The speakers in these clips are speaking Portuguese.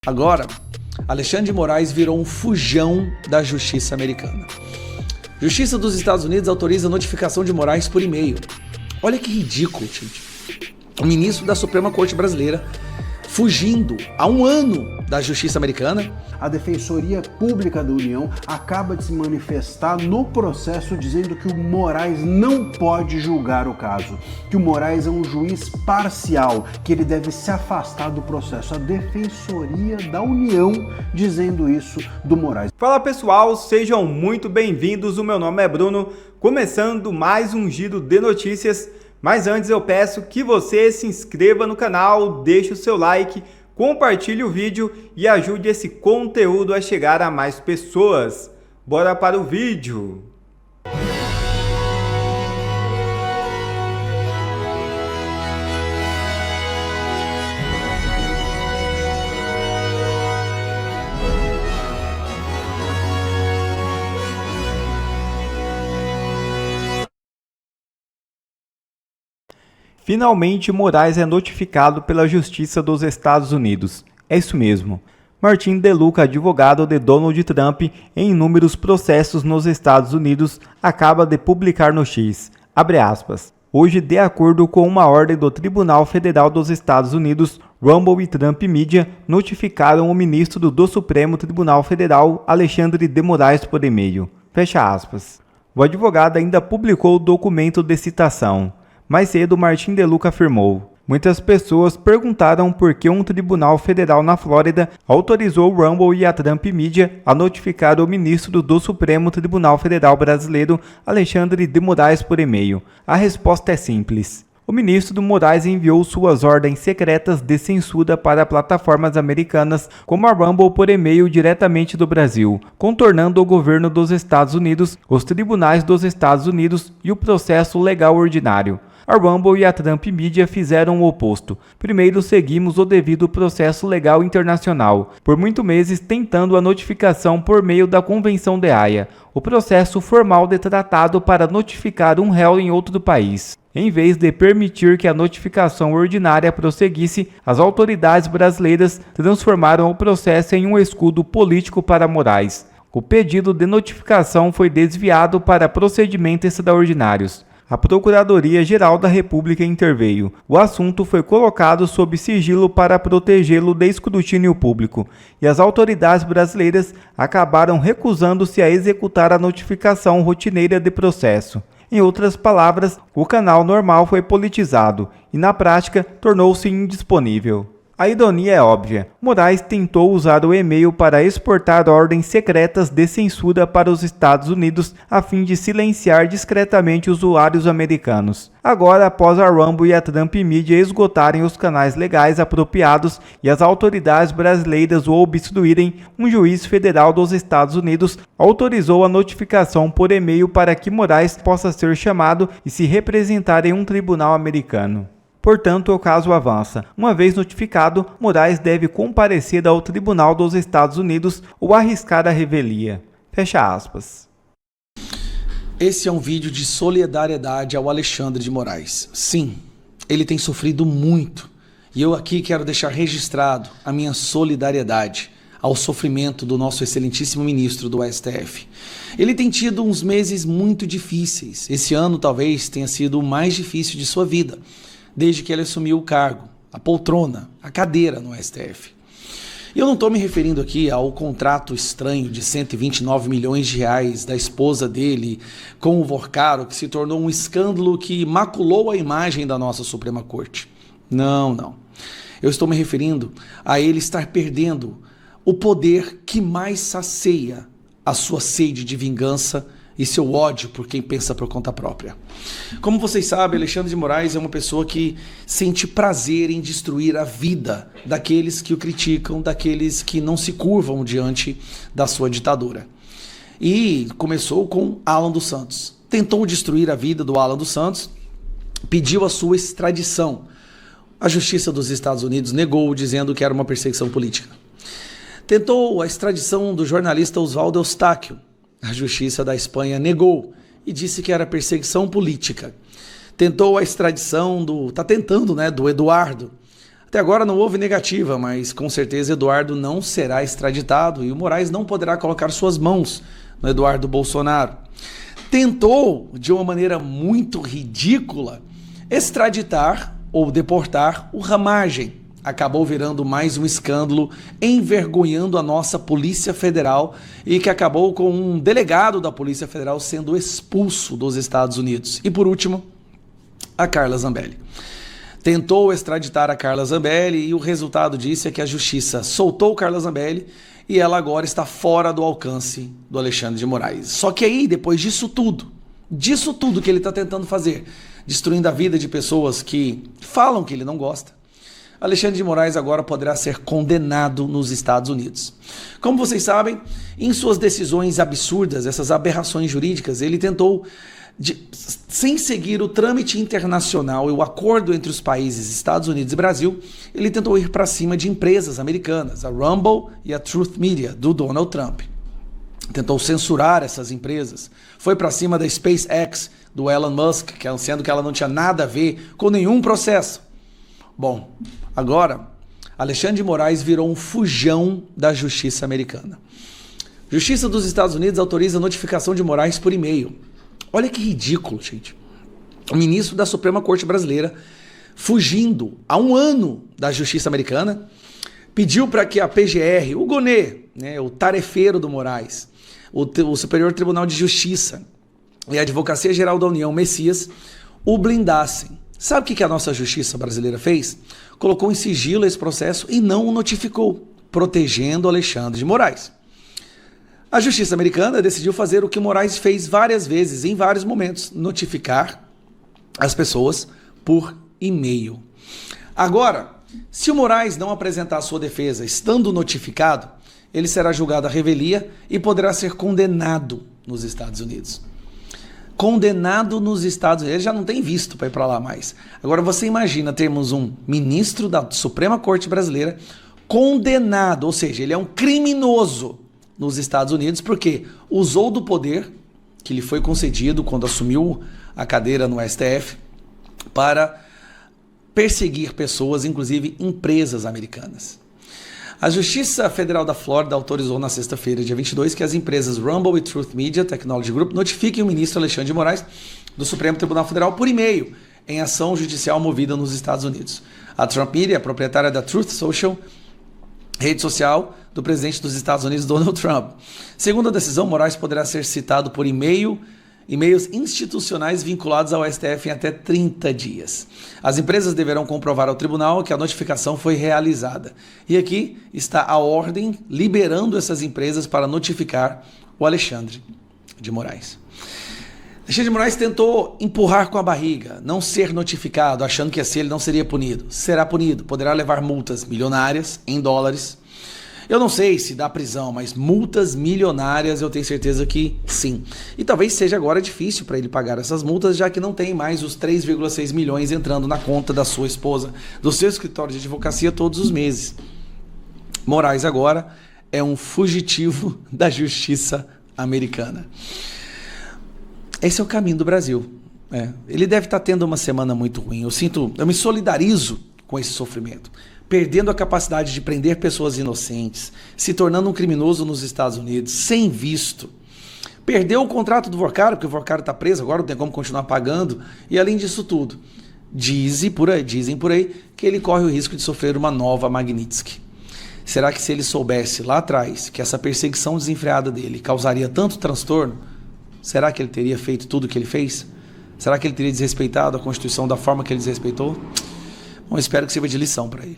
Agora, Alexandre de Moraes virou um fujão da justiça americana. Justiça dos Estados Unidos autoriza a notificação de Moraes por e-mail. Olha que ridículo, gente. O ministro da Suprema Corte Brasileira fugindo há um ano da justiça americana. A Defensoria Pública da União acaba de se manifestar no processo dizendo que o Moraes não pode julgar o caso, que o Moraes é um juiz parcial, que ele deve se afastar do processo. A Defensoria da União dizendo isso do Moraes. Fala pessoal, sejam muito bem-vindos, o meu nome é Bruno, começando mais um giro de notícias, mas antes eu peço que você se inscreva no canal, deixe o seu like, compartilhe o vídeo e ajude esse conteúdo a chegar a mais pessoas. Bora para o vídeo! Finalmente, Moraes é notificado pela Justiça dos Estados Unidos. É isso mesmo. Martin DeLuca, advogado de Donald Trump em inúmeros processos nos Estados Unidos, acaba de publicar no X, abre aspas, hoje, de acordo com uma ordem do Tribunal Federal dos Estados Unidos, Rumble e Trump Media notificaram o ministro do Supremo Tribunal Federal, Alexandre de Moraes, por e-mail. Fecha aspas. O advogado ainda publicou o documento de citação. Mais cedo, Martin DeLuca afirmou: muitas pessoas perguntaram por que um tribunal federal na Flórida autorizou o Rumble e a Trump Media a notificar o ministro do Supremo Tribunal Federal brasileiro, Alexandre de Moraes, por e-mail. A resposta é simples. O ministro Moraes enviou suas ordens secretas de censura para plataformas americanas como a Rumble por e-mail diretamente do Brasil, contornando o governo dos Estados Unidos, os tribunais dos Estados Unidos e o processo legal ordinário. A Rumble e a Trump Media fizeram o oposto. Primeiro seguimos o devido processo legal internacional, por muitos meses tentando a notificação por meio da Convenção de Haia, o processo formal de tratado para notificar um réu em outro país. Em vez de permitir que a notificação ordinária prosseguisse, as autoridades brasileiras transformaram o processo em um escudo político para Moraes. O pedido de notificação foi desviado para procedimentos extraordinários. A Procuradoria-Geral da República interveio. O assunto foi colocado sob sigilo para protegê-lo de escrutínio público, e as autoridades brasileiras acabaram recusando-se a executar a notificação rotineira de processo. Em outras palavras, o canal normal foi politizado e, na prática, tornou-se indisponível. A ironia é óbvia. Moraes tentou usar o e-mail para exportar ordens secretas de censura para os Estados Unidos a fim de silenciar discretamente usuários americanos. Agora, após a Rumble e a Trump Media esgotarem os canais legais apropriados e as autoridades brasileiras o obstruírem, um juiz federal dos Estados Unidos autorizou a notificação por e-mail para que Moraes possa ser chamado e se representar em um tribunal americano. Portanto, o caso avança. Uma vez notificado, Moraes deve comparecer ao Tribunal dos Estados Unidos ou arriscar a revelia. Fecha aspas. Esse é um vídeo de solidariedade ao Alexandre de Moraes. Sim, ele tem sofrido muito. E eu aqui quero deixar registrado a minha solidariedade ao sofrimento do nosso excelentíssimo ministro do STF. Ele tem tido uns meses muito difíceis. Esse ano talvez tenha sido o mais difícil de sua vida, desde que ele assumiu o cargo, a poltrona, a cadeira no STF. E eu não estou me referindo aqui ao contrato estranho de 129 milhões de reais da esposa dele com o Vorcaro, que se tornou um escândalo que maculou a imagem da nossa Suprema Corte. Não. Eu estou me referindo a ele estar perdendo o poder que mais sacia a sua sede de vingança e seu ódio por quem pensa por conta própria. Como vocês sabem, Alexandre de Moraes é uma pessoa que sente prazer em destruir a vida daqueles que o criticam, daqueles que não se curvam diante da sua ditadura. E começou com Alan dos Santos. Tentou destruir a vida do Alan dos Santos, pediu a sua extradição. A Justiça dos Estados Unidos negou, dizendo que era uma perseguição política. Tentou a extradição do jornalista Oswaldo Eustáquio. A Justiça da Espanha negou e disse que era perseguição política. Tentou a extradição do Eduardo. Até agora não houve negativa, mas com certeza Eduardo não será extraditado e o Moraes não poderá colocar suas mãos no Eduardo Bolsonaro. Tentou, de uma maneira muito ridícula, extraditar ou deportar o Ramagem. Acabou virando mais um escândalo, envergonhando a nossa Polícia Federal e que acabou com um delegado da Polícia Federal sendo expulso dos Estados Unidos. E por último, a Carla Zambelli. Tentou extraditar a Carla Zambelli e o resultado disso é que a Justiça soltou Carla Zambelli e ela agora está fora do alcance do Alexandre de Moraes. Só que aí, depois disso tudo que ele está tentando fazer, destruindo a vida de pessoas que falam que ele não gosta, Alexandre de Moraes agora poderá ser condenado nos Estados Unidos. Como vocês sabem, em suas decisões absurdas, essas aberrações jurídicas, ele tentou, sem seguir o trâmite internacional e o acordo entre os países Estados Unidos e Brasil, ele tentou ir para cima de empresas americanas, a Rumble e a Truth Media, do Donald Trump. Tentou censurar essas empresas, foi para cima da SpaceX, do Elon Musk, sendo que ela não tinha nada a ver com nenhum processo. Bom, agora, Alexandre de Moraes virou um fujão da justiça americana. Justiça dos Estados Unidos autoriza a notificação de Moraes por e-mail. Olha que ridículo, gente. O ministro da Suprema Corte Brasileira, fugindo há um ano da justiça americana, pediu para que a PGR, o Gonê, o tarefeiro do Moraes, o Superior Tribunal de Justiça e a Advocacia Geral da União, Messias, o blindassem. Sabe o que a nossa justiça brasileira fez? Colocou em sigilo esse processo e não o notificou, protegendo Alexandre de Moraes. A justiça americana decidiu fazer o que Moraes fez várias vezes, em vários momentos, notificar as pessoas por e-mail. Agora, se o Moraes não apresentar a sua defesa estando notificado, ele será julgado à revelia e poderá ser condenado nos Estados Unidos. Condenado nos Estados Unidos, ele já não tem visto para ir para lá mais. Agora você imagina termos um ministro da Suprema Corte Brasileira condenado, ou seja, ele é um criminoso nos Estados Unidos porque usou do poder que lhe foi concedido quando assumiu a cadeira no STF para perseguir pessoas, inclusive empresas americanas. A Justiça Federal da Flórida autorizou na sexta-feira, dia 22, que as empresas Rumble e Truth Media Technology Group notifiquem o ministro Alexandre de Moraes do Supremo Tribunal Federal por e-mail, em ação judicial movida nos Estados Unidos. A Trump Media, proprietária da Truth Social, rede social do presidente dos Estados Unidos, Donald Trump. Segundo a decisão, Moraes poderá ser citado por e-mails institucionais vinculados ao STF em até 30 dias. As empresas deverão comprovar ao tribunal que a notificação foi realizada. E aqui está a ordem liberando essas empresas para notificar o Alexandre de Moraes. Alexandre de Moraes tentou empurrar com a barriga, não ser notificado, achando que assim ele não seria punido. Será punido, poderá levar multas milionárias em dólares. Eu não sei se dá prisão, mas multas milionárias eu tenho certeza que sim. E talvez seja agora difícil para ele pagar essas multas, já que não tem mais os 3,6 milhões entrando na conta da sua esposa, do seu escritório de advocacia todos os meses. Moraes agora é um fugitivo da justiça americana. Esse é o caminho do Brasil. Ele deve estar tendo uma semana muito ruim. Eu me solidarizo com esse sofrimento. Perdendo a capacidade de prender pessoas inocentes, se tornando um criminoso nos Estados Unidos, sem visto. Perdeu o contrato do Vorcaro, porque o Vorcaro está preso, agora não tem como continuar pagando. E além disso tudo, dizem por aí que ele corre o risco de sofrer uma nova Magnitsky. Será que se ele soubesse lá atrás que essa perseguição desenfreada dele causaria tanto transtorno, será que ele teria feito tudo o que ele fez? Será que ele teria desrespeitado a Constituição da forma que ele desrespeitou? Bom, espero que sirva de lição para ele.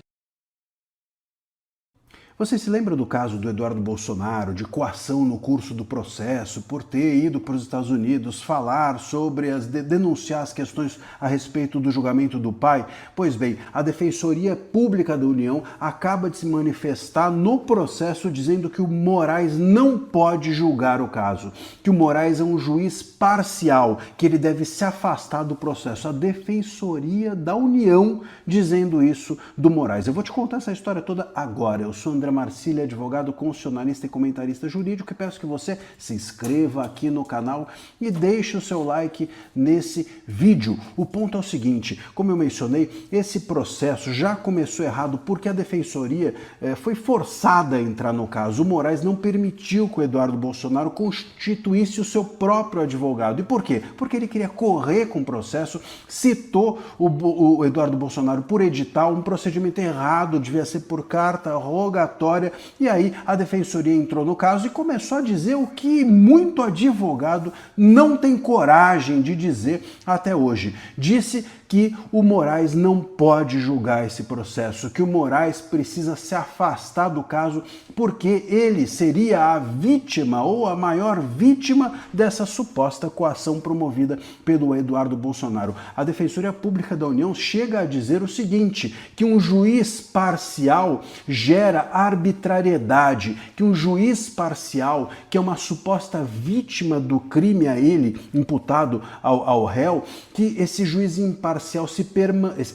Você se lembra do caso do Eduardo Bolsonaro, de coação no curso do processo, por ter ido para os Estados Unidos falar sobre denunciar as questões a respeito do julgamento do pai? Pois bem, a Defensoria Pública da União acaba de se manifestar no processo dizendo que o Moraes não pode julgar o caso, que o Moraes é um juiz parcial, que ele deve se afastar do processo. A Defensoria da União dizendo isso do Moraes. Eu vou te contar essa história toda agora. Eu sou André Marcília, advogado constitucionalista e comentarista jurídico, e peço que você se inscreva aqui no canal e deixe o seu like nesse vídeo. O ponto é o seguinte, como eu mencionei, esse processo já começou errado porque a defensoria foi forçada a entrar no caso. O Moraes não permitiu que o Eduardo Bolsonaro constituísse o seu próprio advogado. E por quê? Porque ele queria correr com o processo, citou o Eduardo Bolsonaro por edital, um procedimento errado, devia ser por carta rogatória, e aí a defensoria entrou no caso e começou a dizer o que muito advogado não tem coragem de dizer até hoje. Disse que o Moraes não pode julgar esse processo, que o Moraes precisa se afastar do caso porque ele seria a vítima ou a maior vítima dessa suposta coação promovida pelo Eduardo Bolsonaro. A Defensoria Pública da União chega a dizer o seguinte, que um juiz parcial gera arbitrariedade, que um juiz parcial, que é uma suposta vítima do crime a ele, imputado ao réu, que esse juiz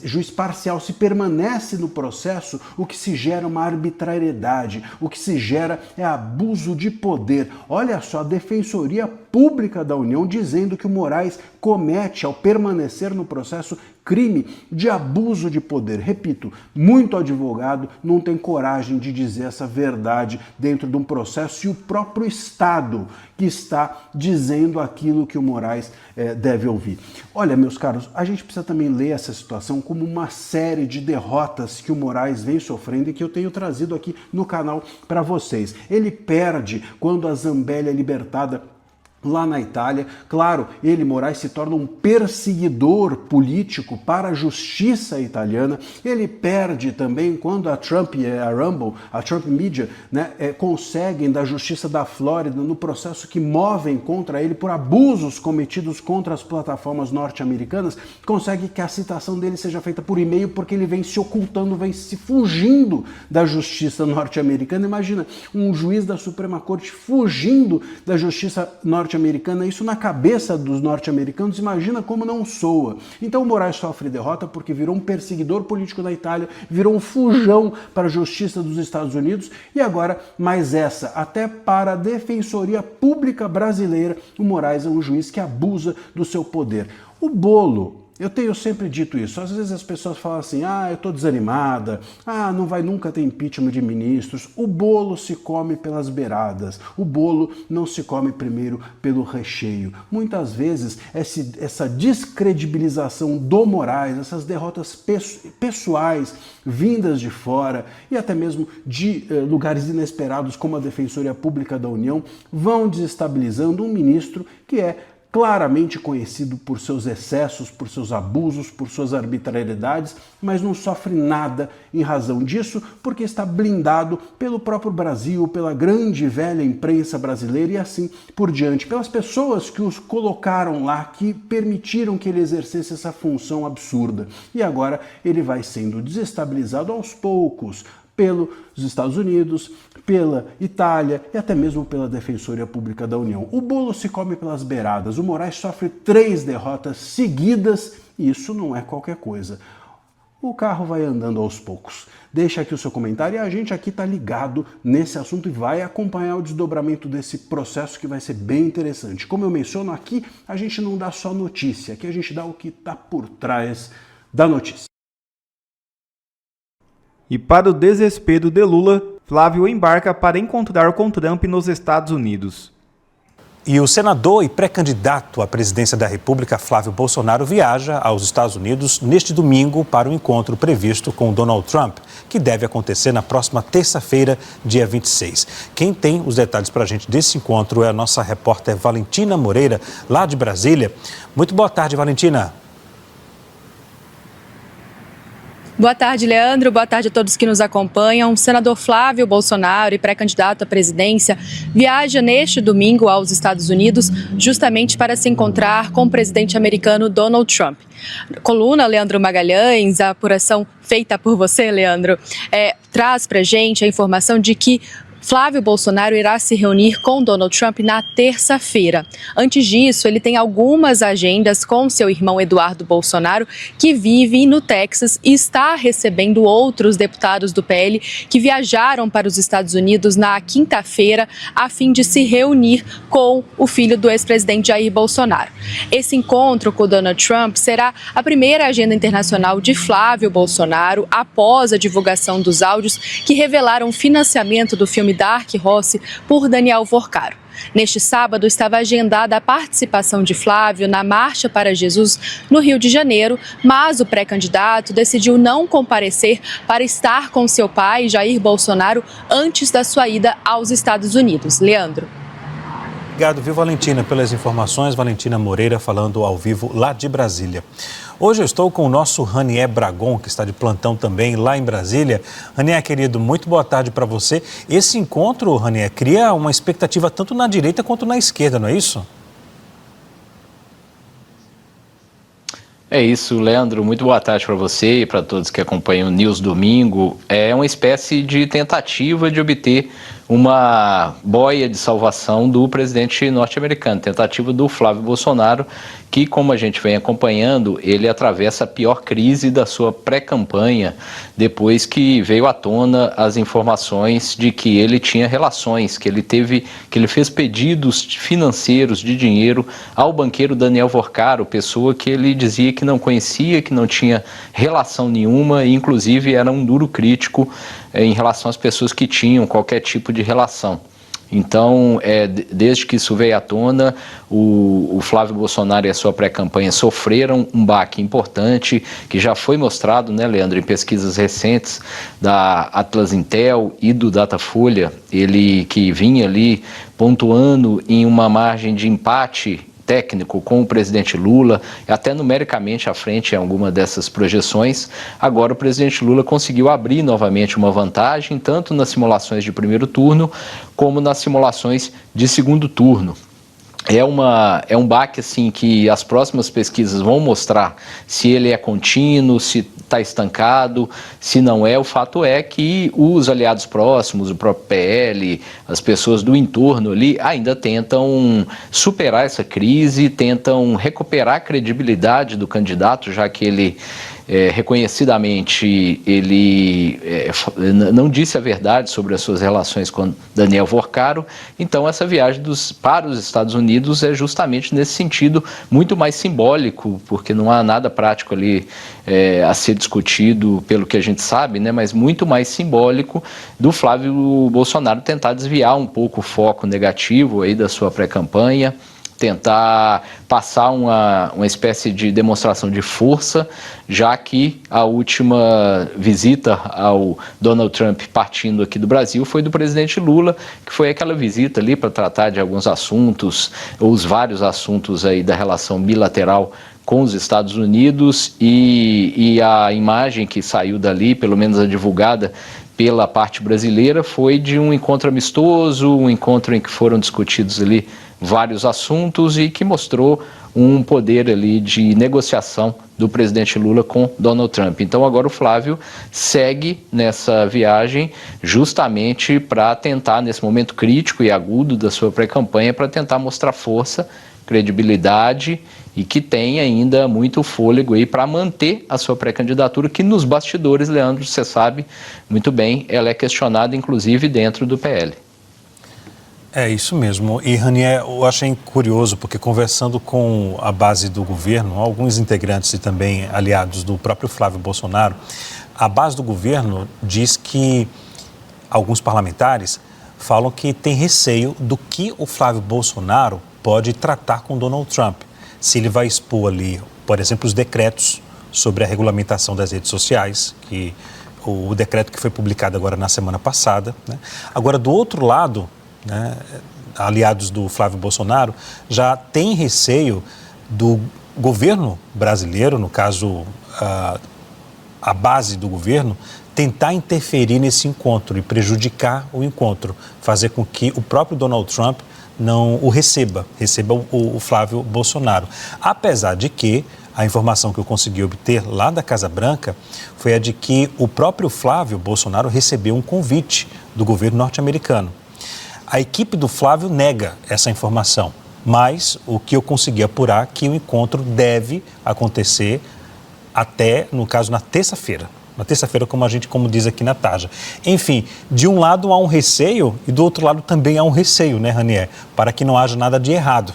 juiz parcial se permanece no processo, o que se gera uma arbitrariedade, o que se gera é abuso de poder. Olha só, a Defensoria Pública da União dizendo que o Moraes comete, ao permanecer no processo, crime de abuso de poder. Repito, muito advogado não tem coragem de dizer essa verdade dentro de um processo e o próprio Estado que está dizendo aquilo que o Moraes deve ouvir. Olha, meus caros, a gente precisa também ler essa situação como uma série de derrotas que o Moraes vem sofrendo e que eu tenho trazido aqui no canal para vocês. Ele perde quando a Zambelli é libertada lá na Itália. Claro, ele, Moraes, se torna um perseguidor político para a justiça italiana. Ele perde também quando a Trump e a Rumble, a Trump Media, conseguem da justiça da Flórida no processo que movem contra ele por abusos cometidos contra as plataformas norte-americanas, consegue que a citação dele seja feita por e-mail porque ele vem se ocultando, vem se fugindo da justiça norte-americana. Imagina, um juiz da Suprema Corte fugindo da justiça norte-americana, isso na cabeça dos norte-americanos, imagina como não soa. Então o Moraes sofre derrota porque virou um perseguidor político da Itália, virou um fujão para a justiça dos Estados Unidos e agora mais essa, até para a Defensoria Pública Brasileira, o Moraes é um juiz que abusa do seu poder. O bolo, eu tenho sempre dito isso, às vezes as pessoas falam assim, eu tô desanimada, não vai nunca ter impeachment de ministros. O bolo se come pelas beiradas, o bolo não se come primeiro pelo recheio. Muitas vezes essa descredibilização do Moraes, essas derrotas pessoais vindas de fora e até mesmo de lugares inesperados como a Defensoria Pública da União vão desestabilizando um ministro que é claramente conhecido por seus excessos, por seus abusos, por suas arbitrariedades, mas não sofre nada em razão disso, porque está blindado pelo próprio Brasil, pela grande e velha imprensa brasileira e assim por diante, pelas pessoas que os colocaram lá, que permitiram que ele exercesse essa função absurda. E agora ele vai sendo desestabilizado aos poucos, pelos Estados Unidos, pela Itália e até mesmo pela Defensoria Pública da União. O bolo se come pelas beiradas. O Moraes sofre 3 derrotas seguidas e isso não é qualquer coisa. O carro vai andando aos poucos. Deixa aqui o seu comentário e a gente aqui está ligado nesse assunto e vai acompanhar o desdobramento desse processo que vai ser bem interessante. Como eu menciono aqui, a gente não dá só notícia, aqui a gente dá o que está por trás da notícia. E para o desespero de Lula, Flávio embarca para encontrar com Trump nos Estados Unidos. E o senador e pré-candidato à presidência da República, Flávio Bolsonaro, viaja aos Estados Unidos neste domingo para o encontro previsto com Donald Trump, que deve acontecer na próxima terça-feira, dia 26. Quem tem os detalhes para a gente desse encontro é a nossa repórter Valentina Moreira, lá de Brasília. Muito boa tarde, Valentina. Boa tarde, Leandro. Boa tarde a todos que nos acompanham. O senador Flávio Bolsonaro e pré-candidato à presidência viaja neste domingo aos Estados Unidos justamente para se encontrar com o presidente americano Donald Trump. Coluna Leandro Magalhães, a apuração feita por você, Leandro, traz para a gente a informação de que Flávio Bolsonaro irá se reunir com Donald Trump na terça-feira. Antes disso, ele tem algumas agendas com seu irmão Eduardo Bolsonaro, que vive no Texas e está recebendo outros deputados do PL que viajaram para os Estados Unidos na quinta-feira a fim de se reunir com o filho do ex-presidente Jair Bolsonaro. Esse encontro com Donald Trump será a primeira agenda internacional de Flávio Bolsonaro após a divulgação dos áudios que revelaram o financiamento do filme Dark Horse por Daniel Vorcaro. Neste sábado, estava agendada a participação de Flávio na Marcha para Jesus no Rio de Janeiro, mas o pré-candidato decidiu não comparecer para estar com seu pai, Jair Bolsonaro, antes da sua ida aos Estados Unidos. Leandro. Obrigado, viu, Valentina, pelas informações. Valentina Moreira falando ao vivo lá de Brasília. Hoje eu estou com o nosso Ranier Bragon, que está de plantão também lá em Brasília. Ranier, querido, muito boa tarde para você. Esse encontro, Ranier, cria uma expectativa tanto na direita quanto na esquerda, não é isso? É isso, Leandro. Muito boa tarde para você e para todos que acompanham o News Domingo. É uma espécie de tentativa de obter uma boia de salvação do presidente norte-americano, tentativa do Flávio Bolsonaro, que, como a gente vem acompanhando, ele atravessa a pior crise da sua pré-campanha, depois que veio à tona as informações de que ele tinha relações, que ele fez pedidos financeiros de dinheiro ao banqueiro Daniel Vorcaro, pessoa que ele dizia que não conhecia, que não tinha relação nenhuma e, inclusive, era um duro crítico em relação às pessoas que tinham qualquer tipo de relação. Então, desde que isso veio à tona, o Flávio Bolsonaro e a sua pré-campanha sofreram um baque importante, que já foi mostrado, né, Leandro, em pesquisas recentes da Atlas Intel e do Datafolha, ele que vinha ali pontuando em uma margem de empate técnico com o presidente Lula, até numericamente à frente em alguma dessas projeções. Agora o presidente Lula conseguiu abrir novamente uma vantagem, tanto nas simulações de primeiro turno, como nas simulações de segundo turno. É um baque assim, que as próximas pesquisas vão mostrar se ele é contínuo, se está estancado, se não é. O fato é que os aliados próximos, o próprio PL, as pessoas do entorno ali, ainda tentam superar essa crise, tentam recuperar a credibilidade do candidato, já que ele reconhecidamente ele não disse a verdade sobre as suas relações com Daniel Vorcaro. Então essa viagem para os Estados Unidos é justamente nesse sentido muito mais simbólico, porque não há nada prático ali a ser discutido pelo que a gente sabe, né, mas muito mais simbólico do Flávio Bolsonaro tentar desviar um pouco o foco negativo aí da sua pré-campanha, tentar passar uma espécie de demonstração de força, já que a última visita ao Donald Trump partindo aqui do Brasil foi do presidente Lula, que foi aquela visita ali para tratar de alguns assuntos, os vários assuntos aí da relação bilateral com os Estados Unidos, e a imagem que saiu dali, pelo menos a divulgada pela parte brasileira, foi de um encontro amistoso, um encontro em que foram discutidos ali vários assuntos e que mostrou um poder ali de negociação do presidente Lula com Donald Trump. Então agora o Flávio segue nessa viagem justamente para tentar, nesse momento crítico e agudo da sua pré-campanha, para tentar mostrar força, credibilidade e que tem ainda muito fôlego aí para manter a sua pré-candidatura, que nos bastidores, Leandro, você sabe muito bem, ela é questionada inclusive dentro do PL. É isso mesmo. E, Ranier, eu achei curioso, porque conversando com a base do governo, alguns integrantes e também aliados do próprio Flávio Bolsonaro, a base do governo diz que alguns parlamentares falam que tem receio do que o Flávio Bolsonaro pode tratar com Donald Trump. Se ele vai expor ali, por exemplo, os decretos sobre a regulamentação das redes sociais, que o decreto que foi publicado agora na semana passada, né? Agora, do outro lado, né, aliados do Flávio Bolsonaro já têm receio do governo brasileiro, no caso a base do governo, tentar interferir nesse encontro e prejudicar o encontro, fazer com que o próprio Donald Trump não o receba o Flávio Bolsonaro. Apesar de que A informação que eu consegui obter lá da Casa Branca foi a de que o próprio Flávio Bolsonaro recebeu um convite do governo norte-americano. A equipe do Flávio nega essa informação, mas o que eu consegui apurar é que o encontro deve acontecer até, no caso, na terça-feira. Na terça-feira, como diz aqui na Tarja. Enfim, de um lado há um receio e do outro lado também há um receio, né, Ranier? Para que não haja nada de errado.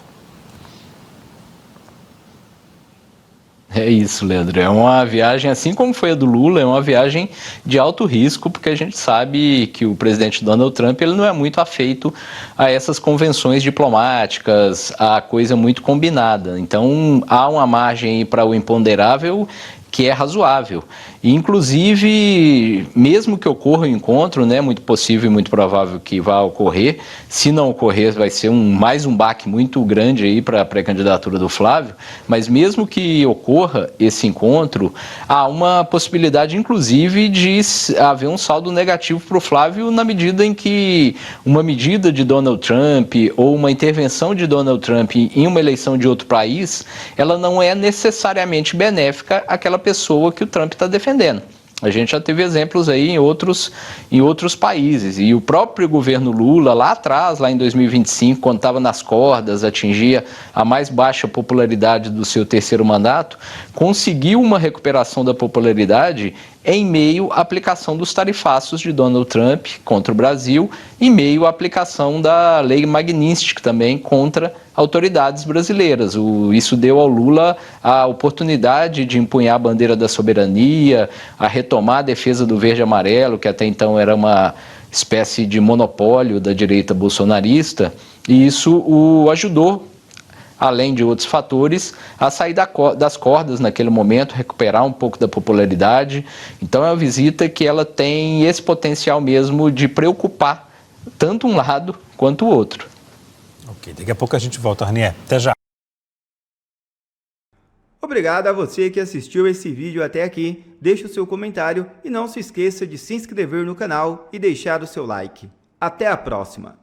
É isso, Leandro. É uma viagem, assim como foi a do Lula, é uma viagem de alto risco, porque a gente sabe que o presidente Donald Trump ele não é muito afeito a essas convenções diplomáticas, a coisa muito combinada. Então, há uma margem para o imponderável que é razoável. E, inclusive, mesmo que ocorra o encontro, né, muito possível e muito provável que vá ocorrer, se não ocorrer vai ser mais um baque muito grande aí para a pré-candidatura do Flávio, mas mesmo que ocorra esse encontro, há uma possibilidade, inclusive, de haver um saldo negativo para o Flávio na medida em que uma medida de Donald Trump ou uma intervenção de Donald Trump em uma eleição de outro país, ela não é necessariamente benéfica àquela pessoa que o Trump está defendendo. A gente já teve exemplos aí em outros países. E o próprio governo Lula, lá atrás, lá em 2025, quando estava nas cordas, atingia a mais baixa popularidade do seu terceiro mandato, conseguiu uma recuperação da popularidade em meio à aplicação dos tarifaços de Donald Trump contra o Brasil, em meio à aplicação da lei Magnitsky também contra autoridades brasileiras. Isso deu ao Lula a oportunidade de empunhar a bandeira da soberania, a retomar a defesa do verde e amarelo, que até então era uma espécie de monopólio da direita bolsonarista, e isso o ajudou, além de outros fatores, a sair das cordas naquele momento, recuperar um pouco da popularidade. Então é uma visita que ela tem esse potencial mesmo de preocupar tanto um lado quanto o outro. Ok, daqui a pouco a gente volta, Ranier. Até já. Obrigado a você que assistiu esse vídeo até aqui. Deixe o seu comentário e não se esqueça de se inscrever no canal e deixar o seu like. Até a próxima!